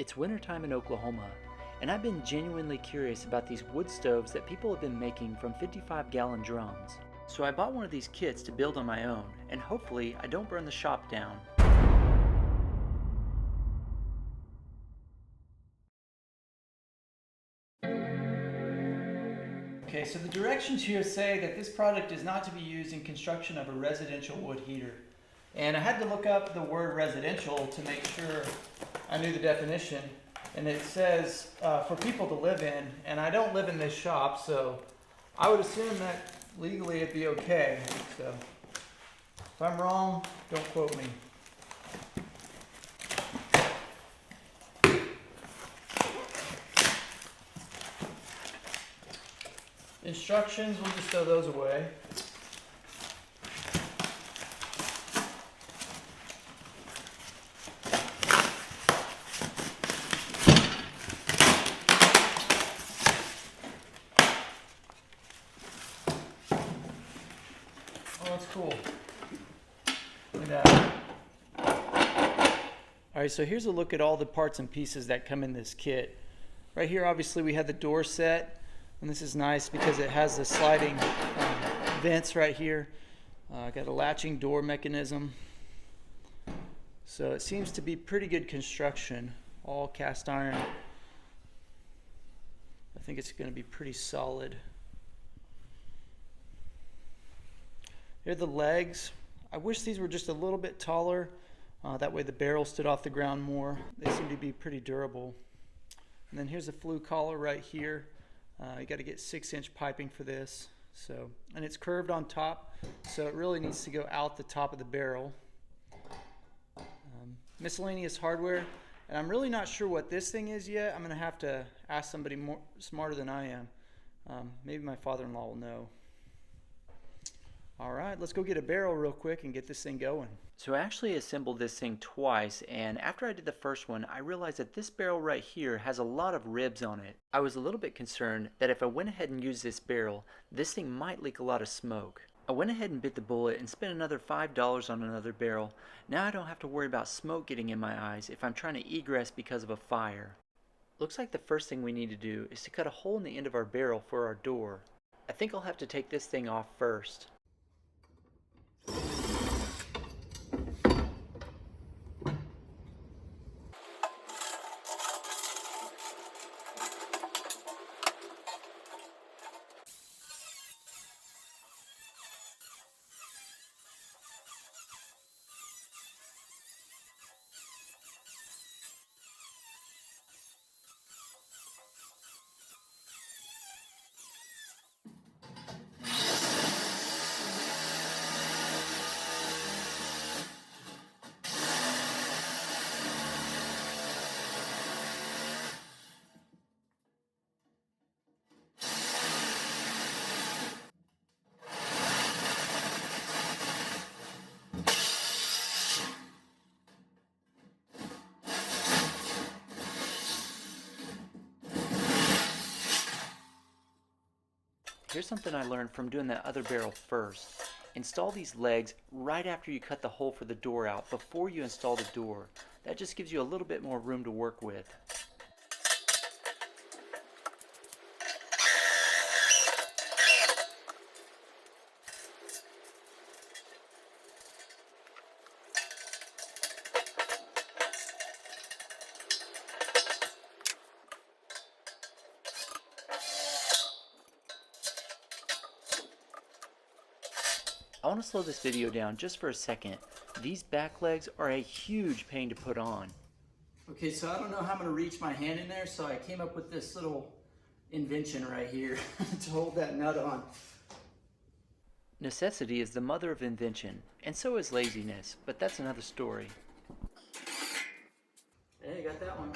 It's wintertime in Oklahoma, and I've been genuinely curious about these wood stoves that people have been making from 55-gallon drums. So I bought one of these kits to build on my own, and hopefully I don't burn the shop down. Okay, so the directions here say that this product is not to be used in construction of a residential wood heater. And I had to look up the word residential to make sure I knew the definition. And it says for people to live in, and I don't live in this shop, so I would assume that legally it'd be okay. So if I'm wrong, don't quote me. Instructions, we'll just throw those away. Oh, that's cool. Look at that. All right, so here's a look at all the parts and pieces that come in this kit. Right here, obviously, we had the door set. And this is nice because it has the sliding vents right here. Got a latching door mechanism. So it seems to be pretty good construction, all cast iron. I think it's going to be pretty solid. Here are the legs. I wish these were just a little bit taller. That way the barrel stood off the ground more. They seem to be pretty durable. And then here's a flue collar right here. You got to get 6-inch piping for this. And it's curved on top, so it really needs to go out the top of the barrel. Miscellaneous hardware, and I'm really not sure what this thing is yet. I'm going to have to ask somebody more smarter than I am. Maybe my father-in-law will know. All right, let's go get a barrel real quick and get this thing going. So I actually assembled this thing twice, and after I did the first one, I realized that this barrel right here has a lot of ribs on it. I was a little bit concerned that if I went ahead and used this barrel, this thing might leak a lot of smoke. I went ahead and bit the bullet and spent another $5 on another barrel. Now I don't have to worry about smoke getting in my eyes if I'm trying to egress because of a fire. Looks like the first thing we need to do is to cut a hole in the end of our barrel for our door. I think I'll have to take this thing off first. Here's something I learned from doing that other barrel first. Install these legs right after you cut the hole for the door out, before you install the door. That just gives you a little bit more room to work with. I want to slow this video down just for a second. These back legs are a huge pain to put on. Okay, so I don't know how I'm going to reach my hand in there, so I came up with this little invention right here to hold that nut on. Necessity is the mother of invention, and so is laziness, but that's another story. Hey, got that one.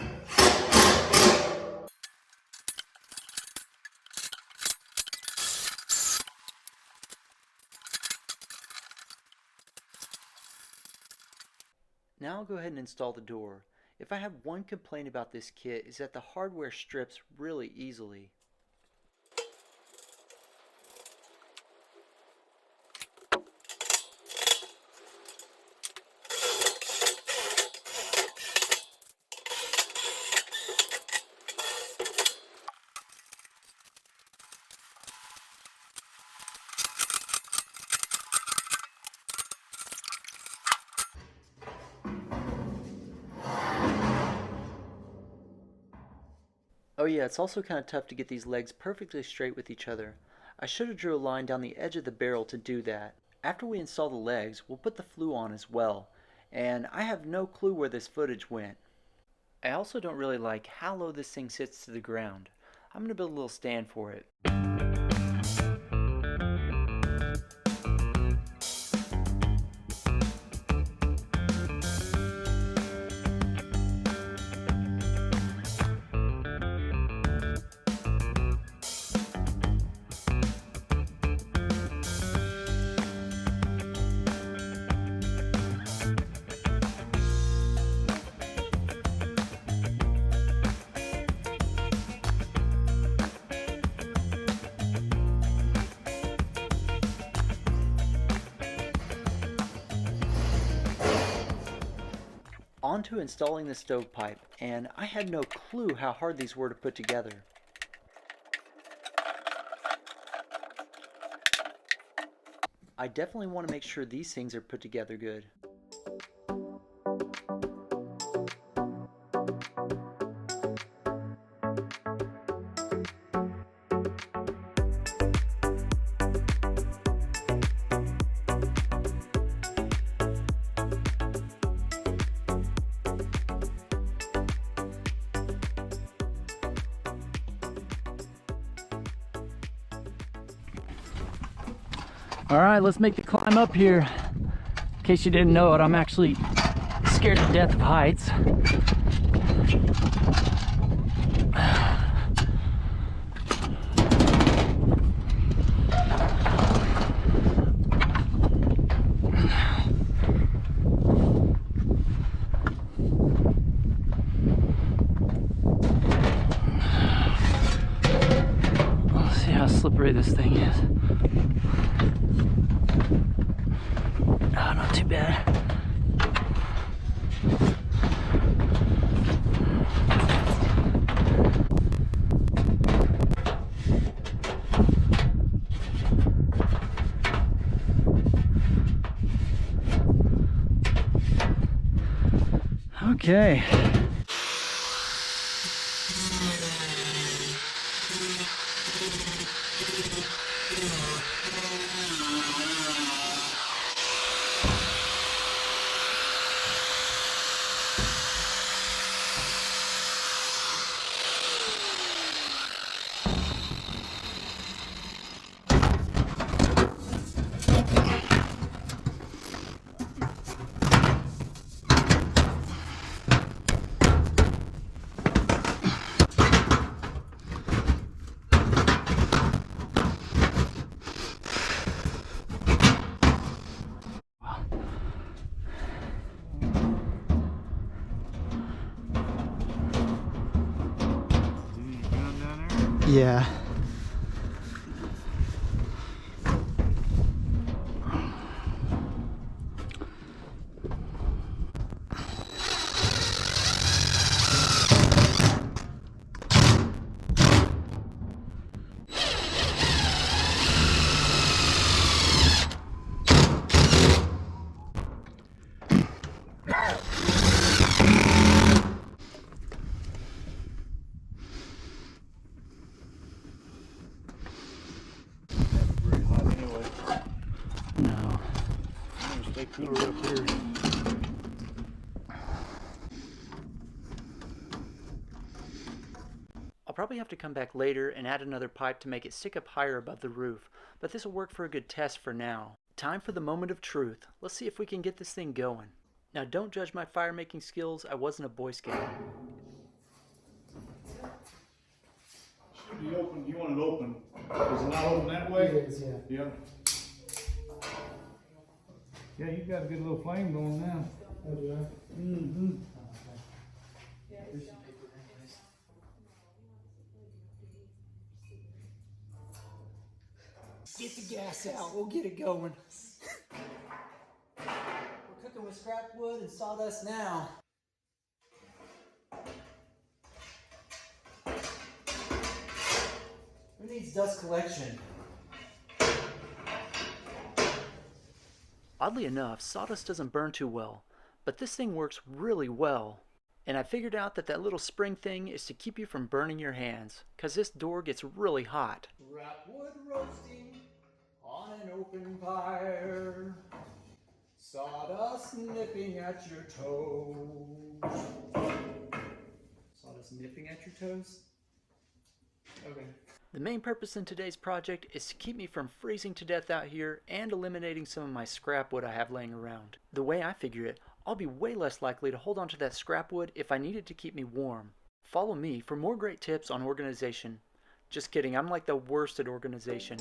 Now I'll go ahead and install the door. If I have one complaint about this kit, is that the hardware strips really easily. Oh yeah, it's also kind of tough to get these legs perfectly straight with each other. I should have drew a line down the edge of the barrel to do that. After we install the legs, we'll put the flue on as well. And I have no clue where this footage went. I also don't really like how low this thing sits to the ground. I'm going to build a little stand for it. On to installing the stovepipe, and I had no clue how hard these were to put together. I definitely want to make sure these things are put together good. All right, let's make the climb up here. In case you didn't know it, I'm actually scared to death of heights. Let's see how slippery this thing is. Oh, not too bad. Okay. Yeah. No. Stay cooler up here. I'll probably have to come back later and add another pipe to make it stick up higher above the roof, but this will work for a good test for now. Time for the moment of truth. Let's see if we can get this thing going. Now don't judge my fire making skills, I wasn't a Boy Scout. Should be open. You want it open. Is it not open that way? It is, yeah. Yeah. Yeah, you got a good little flame going now. Oh, do I? Mm-hmm. Get the gas out, we'll get it going. We're cooking with scrap wood and sawdust now. Who needs dust collection? Oddly enough, sawdust doesn't burn too well, but this thing works really well. And I figured out that that little spring thing is to keep you from burning your hands, cause this door gets really hot. Wrap wood roasting on an open fire, sawdust nipping at your toes. Sawdust nipping at your toes? Okay. The main purpose in today's project is to keep me from freezing to death out here and eliminating some of my scrap wood I have laying around. The way I figure it, I'll be way less likely to hold onto that scrap wood if I need it to keep me warm. Follow me for more great tips on organization. Just kidding, I'm like the worst at organization.